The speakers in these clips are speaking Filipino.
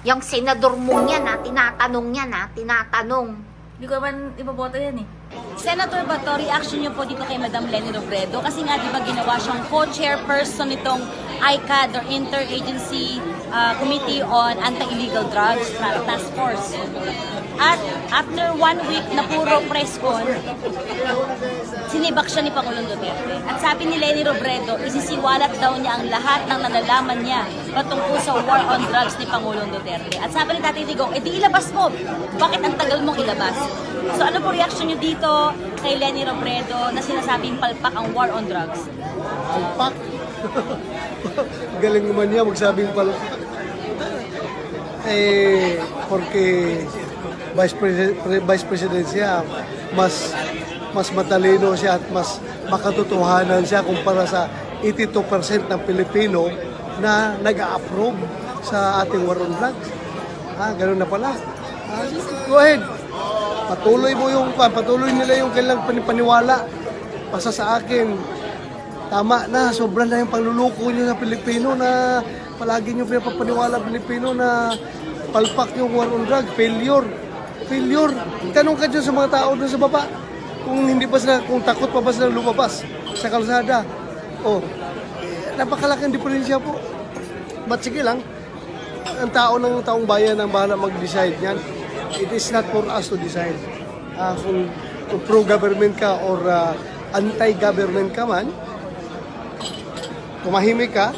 Yung senador mo yan, tinatanong yan, tinatanong. Hindi ko naman iboboto yan eh. Senator Bato, reaction niyo po dito kay Madam Leni Robredo kasi nga di ba ginawa siyang co-chairperson nitong ICAD or Interagency Committee on Anti-Illegal Drugs Task Force. At after 1 week na puro press con, sinibak siya ni Pangulong Duterte. At sabi ni Leni Robredo, isisiwalat daw niya ang lahat ng nalalaman niya patungkol sa war on drugs ni Pangulong Duterte. At sabi ni Tatay Digong, di ilabas mo. Bakit ang tagal mong ilabas? So ano po reaction niyo dito kay Leni Robredo na sinasabing palpak ang war on drugs? Palpak? Galing naman niya magsabing palpak. Porque Vice President siya, mas matalino siya at mas makatotohanan siya kumpara sa 82% ng Pilipino na nag-a-approve sa ating war on drugs. Ganun na pala. Go ahead. Patuloy nila yung kailang paniwala. Basta sa akin, tama na, sobra na yung panluluko nyo sa Pilipino na palagi nyo pinapapaniwala Pilipino na palpak yung war on drug, failure. Tanong ka dyan sa mga tao doon sa baba, kung takot pa ba sila lumabas sa kalsada. Napakalaking diferensya po. But sige lang, ang taong bayan ang bahala mag-decide yan. It is not for us to decide. Kung pro-government ka or anti-government ka man, tumahimik ka,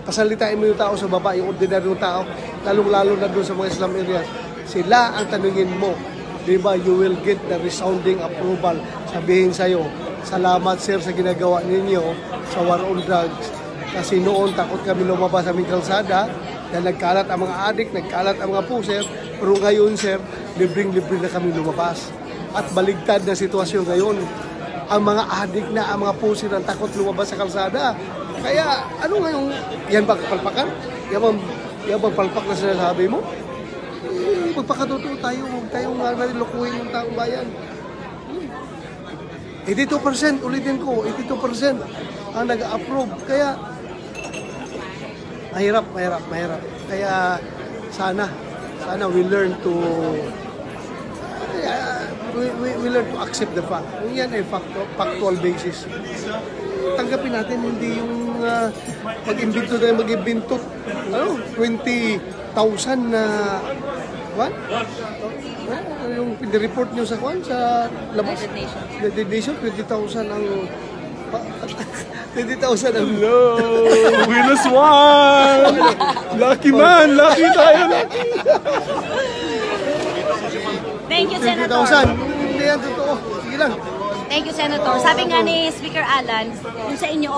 pasalitain mo yung tao sa baba, yung ordinaryong tao, lalong-lalo na doon sa mga Islam areas. Sila ang tanungin mo, di ba, you will get the resounding approval. Sabihin sa'yo, salamat sir sa ginagawa ninyo sa war on drugs. Kasi noon takot kami lumabas sa aming kalsada dahil nagkalat ang mga adik, nagkalat ang mga puser. Pero ngayon sir, libreng-libre na kami lumabas. At baligtad na sitwasyon ngayon. Ang mga adik na, ang mga puser ang takot lumabas sa kalsada. Kaya ano ngayon, yan ba kapalpakan? Yan bang palpak na sinasabi mo? Magpakatotoo tayo, huwag tayong nalilokohin yung taong bayan. 82%, ulitin ko, 82% ang nag-approve. Kaya, mahirap. Kaya, sana we learn to accept the fact. Kung yan ay factual basis. Tanggapin natin, hindi yung mag-imbento. 20,000 na yung pinireport nyo sa labas? United Nations, 20,000 ang 20,000 ang Winner's one! Lucky man! Lucky tayo! Lucky! Thank you, Senator. 20,000! Hindi yan totoo. Sige lang. Thank you, Senator. Sabi nga ni Speaker Alan, yung sa inyo,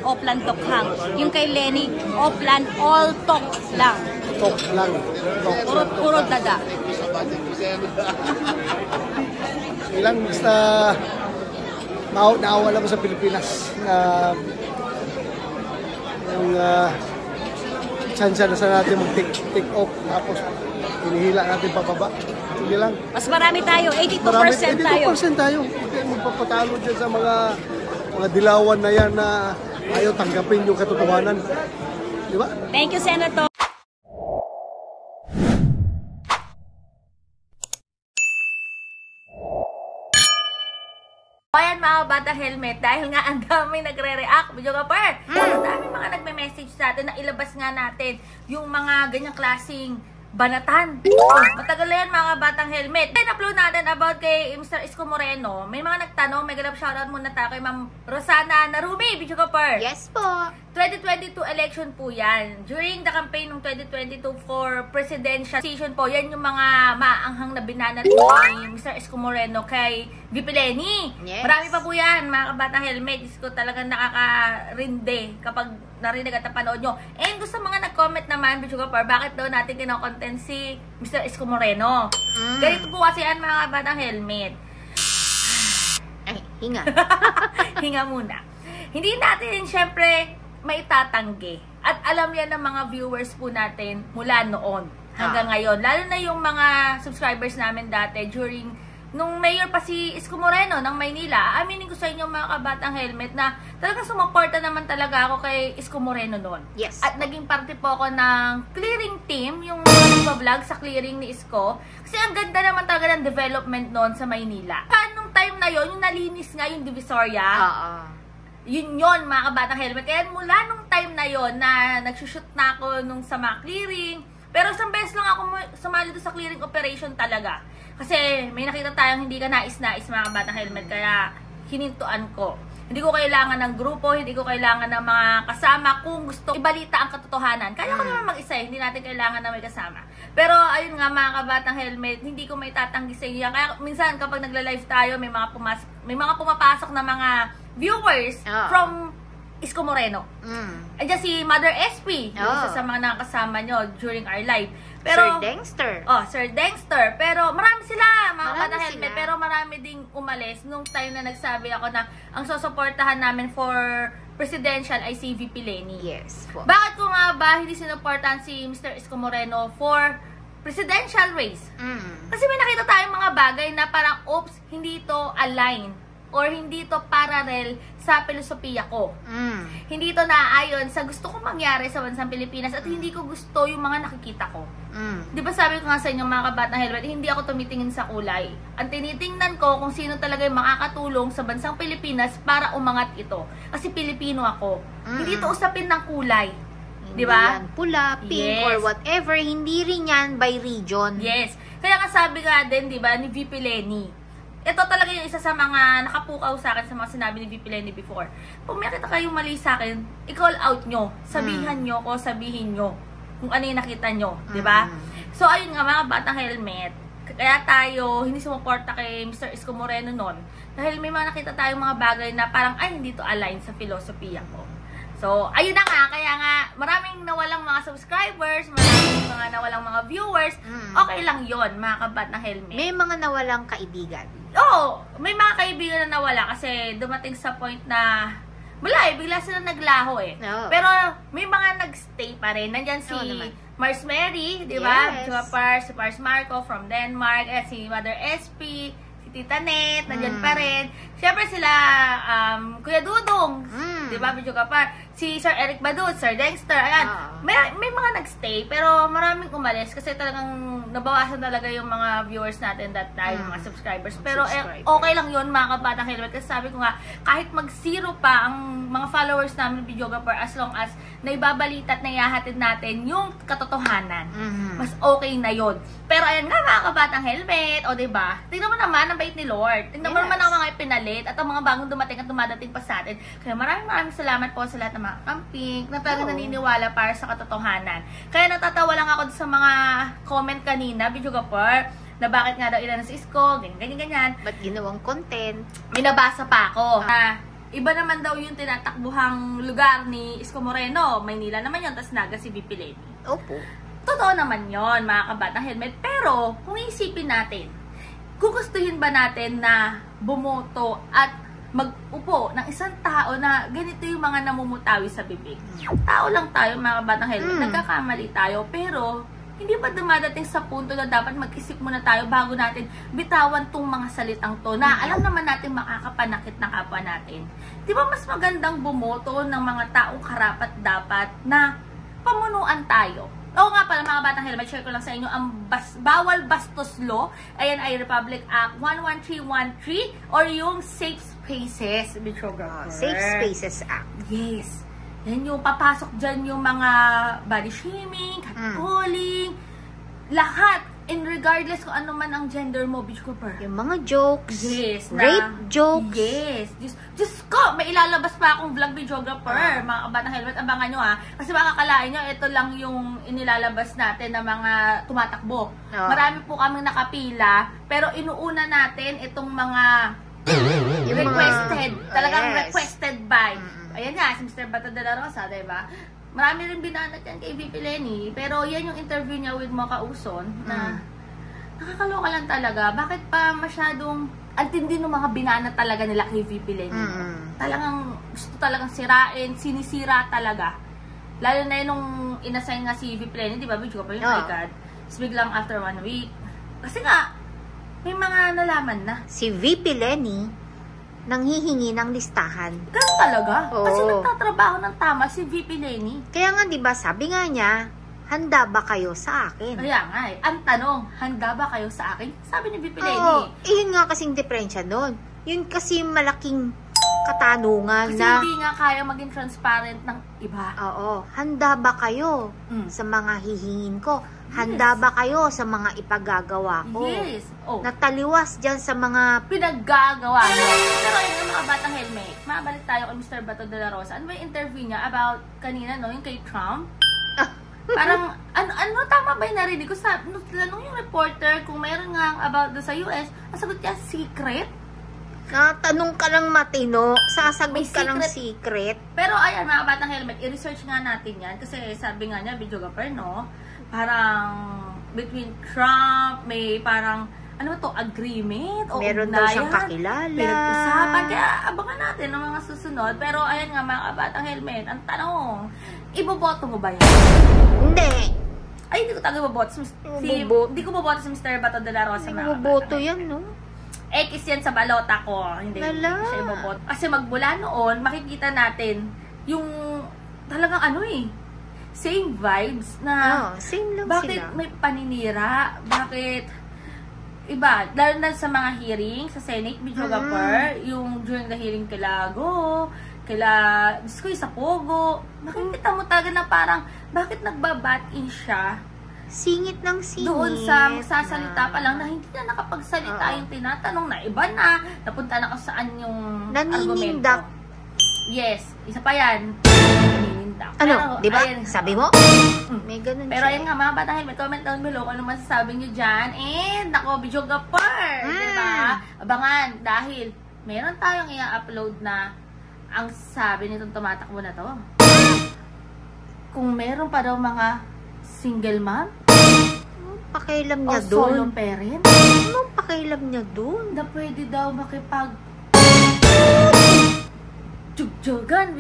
Oplan Tokhang. Yung kay Leni, Oplan all talk lang. Talk lang. Puro dada. Ilang basta naawala ko sa Pilipinas na yung chance na sa natin mag-take off tapos hinihila natin pababa. Sige lang. Mas marami tayo, 82% tayo. 82% tayo. Magpapatalo dyan sa mga dilawan na yan na ayaw tanggapin yung katotohanan. Di ba? Thank you, Senator. Ayan mga bata helmet, dahil nga ang dami nagre-react, video ka par. Ang dami mga nagme-message sa atin na ilabas nga natin yung mga ganyang klaseng banatan. Matagal na yan mga batang helmet. Then upload natin about kay Mr. Isko Moreno. May mga nagtanong, may ganap shoutout muna tayo kay Ma'am Rosana Narumi, video ka par. Yes po. 2022 election po yan. During the campaign ng 2022 for presidential season po, yan yung mga maanghang na binanat ni Mr. Isko Moreno kay VP Leni. Yes. Marami pa po yan, mga kabatang helmet. Isko talagang nakakarinde kapag narinig at napanood nyo. And gusto mga nag-comment naman, Bichugapar, bakit daw natin kinokontent si Mr. Isko Moreno? Ganito po kasi yan, mga kabatang helmet. Ay, hinga. Hinga muna. Hindi natin, syempre, may tatanggi. At alam yan ng mga viewers po natin mula noon hanggang ngayon. Lalo na yung mga subscribers namin dati during nung mayor pa si Isko Moreno ng Maynila. Aaminin ko sa inyo mga kabatang helmet na talagang sumuporta naman talaga ako kay Isko Moreno noon. Yes. At naging parte po ako ng clearing team, yung mga nagbablog sa clearing ni Isko. Kasi ang ganda naman talaga ng development noon sa Maynila. Nung time na yon, yung nalinis nga yung Divisoria. Yun mga kabatang helmet. Kaya mula nung time na yon na nagsushoot na ako nung sa mga clearing. Pero isang beses lang ako sumali doon sa clearing operation talaga. Kasi may nakita tayong hindi ka nais-nais mga kabatang helmet. Kaya hinintuan ko. Hindi ko kailangan ng grupo, hindi ko kailangan ng mga kasama kung gusto ibalita ang katotohanan. Kaya ko naman mag-isa, hindi natin kailangan na may kasama. Pero ayun nga mga kabatang helmet, hindi ko may tatanggi sa inyo. Kaya minsan kapag nagla-live tayo, may mga pumapasok na mga viewers from Isko Moreno. Andiyan si Mother SP, isa sa mga nakasama nyo during our live. Pero, Sir Dengster. Sir Dengster. Pero marami sila, mga kabatang helmet. Pero marami ding umalis nung time na nagsabi ako na ang susuportahan namin for presidential ay si VP Leni. Yes po. Bakit ko nga ba hindi sinuportahan si Mr. Isko Moreno for presidential race? Kasi may nakita tayong mga bagay na parang, oops, hindi ito align or hindi ito parallel sa filosofiya ko. Hindi ito naaayon sa gusto kong mangyari sa bansang Pilipinas at hindi ko gusto yung mga nakikita ko. Di ba sabi ko nga sa inyo mga kabatang helmet, hindi ako tumitingin sa kulay. Ang tinitingnan ko kung sino talaga yung makakatulong sa bansang Pilipinas para umangat ito. Kasi Pilipino ako. Hindi ito usapin ng kulay. Di ba? Yan, pula, pink, or whatever. Hindi rin yan by region. Yes. Kaya nga sabi nga din, di ba, ni VP Leni, ito talaga yung isa sa mga nakapukaw sa akin sa mga sinabi ni VP Leni before. Kung may nakita kayong mali sa akin, i-call out nyo. Sabihan nyo ko, sabihin nyo kung ano yung nakita nyo. Diba? So, ayun nga mga batang helmet. Kaya tayo, hindi sumuporta kay Mr. Isko Moreno nun. Dahil may mga nakita tayong mga bagay na parang, ay, hindi to align sa filosofiya ko. So, ayun na nga. Kaya nga, maraming nawalang mga subscribers, maraming mga nawalang mga viewers. Okay lang yon mga kabatang helmet. May mga nawalang kaibigan. Oo, may mga kaibigan na nawala kasi dumating sa point na wala bigla sila naglaho Pero may mga nagstay pa rin. Nandyan si Mars Mary, di ba? Si Pars Marco from Denmark, si Mother SP, si Tita Net, nandyan pa rin. Siyempre sila, Kuya Dudong, di ba? Video ka pa. Si Sir Eric Badut, Sir Dexter, ayan. May mga nagstay, pero maraming umalis kasi talagang nabawasan talaga yung mga viewers natin that time, mga subscribers. Pero okay lang yun mga kabatang helmet kasi sabi ko nga, kahit mag-zero pa ang mga followers namin videographer as long as naibabalita at naihahatid natin yung katotohanan. Mas okay na yun. Pero ayan nga mga kabatang helmet, o diba? Tingnan mo naman ang bait ni Lord. Tingnan mo naman ang mga ipinalit at ang mga bagong dumating at dumadating pa sa atin. Kaya maraming salamat po sa lahat ng mga camping na talagang naniniwala para sa katotohanan. Kaya natatawa lang ako sa mga comment kanina, videographer, na bakit nga daw ilan si Isko, ganyan. Ba't ginawang content? May nabasa pa ako. Iba naman daw yung tinatakbuhang lugar ni Isko Moreno. Maynila naman yun, tas Naga si VP Leni. Opo. Totoo naman yon mga kabatang helmet. Pero, kung isipin natin, gugustuhin ba natin na bumoto at mag-upo ng isang tao na ganito yung mga namumutawi sa bibig? Tao lang tayo mga kabatang helmet. Nagkakamali tayo. Pero, hindi ba dumadating sa punto na dapat mag-isip muna tayo bago natin bitawan tong mga salitang to na alam naman natin makakapanakit ng kapwa natin? Di ba mas magandang bumoto ng mga taong karapat dapat na pamunuan tayo? Oo nga pala mga batang helmet, share ko lang sa inyo ang bawal bastos law. Ayan ay Republic Act 11313 or yung Safe Spaces. Safe Spaces Act. Yes. Yan yung papasok dyan yung mga body shaming, catcalling, lahat. And regardless kung ano man ang gender mo, bitch ko per. Yung mga jokes. Yes. Rape jokes. Yes. Diyos ko, may ilalabas pa akong vlog videographer. Mga kabatang helmet, abangan nyo Kasi makakalain nyo, ito lang yung inilalabas natin na mga tumatakbo. Marami po kaming nakapila, pero inuuna natin itong mga requested. Talagang requested by. Ayan nga, si Mr. Bato de la Rosa, diba? Marami rin binanat yan kay VP Leni. Pero yan yung interview niya with Mocha Uson na nakakaloka lang talaga. Bakit pa masyadong antindi ng mga binanat talaga nila kay VP Leni? Talagang gusto talagang sirain, sinisira talaga. Lalo na nung inassign nga si VP Leni, di ba? Video ko pa yung iCard. Tapos biglang after 1 week. Kasi nga, may mga nalaman na. Si VP Leni nanghihingi ng listahan. Ganun talaga. Kasi nagtatrabaho ng tama si VP Leni. Kaya nga 'di ba, sabi nga niya, handa ba kayo sa akin? Kaya nga eh. Ang tanong, handa ba kayo sa akin? Sabi ni VP Lenny. Oo, yun nga kasing diferensya doon. Yun kasi malaking katanungan Kasi na, hindi nga kaya maging transparent ng iba. oo, handa ba kayo sa mga hihingin ko? Handa ba kayo sa mga ipagagawa ko? Yes. Oh. Nataliwas dyan sa mga Pinaggagawa niya. Pero yung mga batang helmet, mabalik tayo kay Mr. Bato de la Rosa. Ano ba yung interview niya about kanina, no? Yung kay Trump? Parang, ano, tama ba yung narinig ko? Tanong yung reporter kung meron nga about sa US, ang sagot niya, secret? tanong ka lang matino, sasagot May ka ng secret. Pero ayan, mga batang helmet, i-research nga natin yan. Kasi sabi nga niya, videographer, no? Parang between Trump, may parang, ano to, agreement? O Meron daw siyang kakilala. Pinag-usapan. Kaya abangan natin ang mga susunod. Pero ayan nga, mga batang helmet, ang tanong, iboboto mo ba yan? Hindi. Ay, hindi ko talaga iboboto. Hindi ko boboto si Mr. Bato de la Rosa. Hindi boboto yan, no? X yan sa balota ko. Hindi Lala. siya iboboto. Kasi magmula noon, makikita natin yung talagang ano eh, same vibes na Same lang bakit sila. may paninira, bakit iba, lalo na sa mga hearing sa Senate, videographer, yung during the hearing kila Go, kila, gusto ko yung sa Pogo, makikita mo talaga na parang, bakit nagbabat-in siya Singit ng singit. doon sa magsasalita pa lang na hindi na nakapagsalita yung tinatanong na iba na, napunta na kung saan yung Naninindak. argumento. Yes, isa pa yan. Naninindak. Ano, Pero, di ba? ayan, Sabi mo? May ganun pero siya. ayun nga, mga batang helmet, comment down below kung ano masasabi nyo dyan. And, ako, videographer, diba? Abangan, dahil meron tayong i-upload na ang sabi nitong tumatakbo na to. Kung meron pa daw mga single mom, Pakialam o niya solo doon. parent, Anong pakialam niya doon? na pwede daw makipag jugjugan.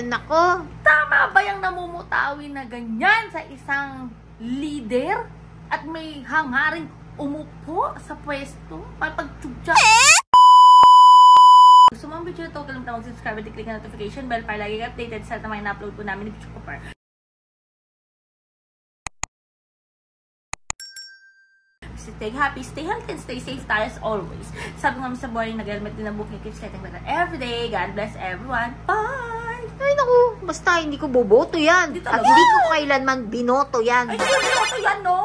Nako. Tama ba yung namumutawi na ganyan sa isang leader at may hangaring umupo sa pwesto para pagtugtog? Gusto mo ang video na ito, kalimutan mag-subscribe at i-click na notification bell para lagi updated sa mga na-upload po namin ni Pichu Cooper. Stay happy, stay healthy, and stay safe tayo as always. Sabi nga sa buhay, nag-helmet din ang book, keep getting better every day. God bless everyone. Bye! Ay, naku. Basta hindi ko boboto yan. Hindi At talaga. hindi ko kailanman binoto yan. Ay, hindi ko yan, no?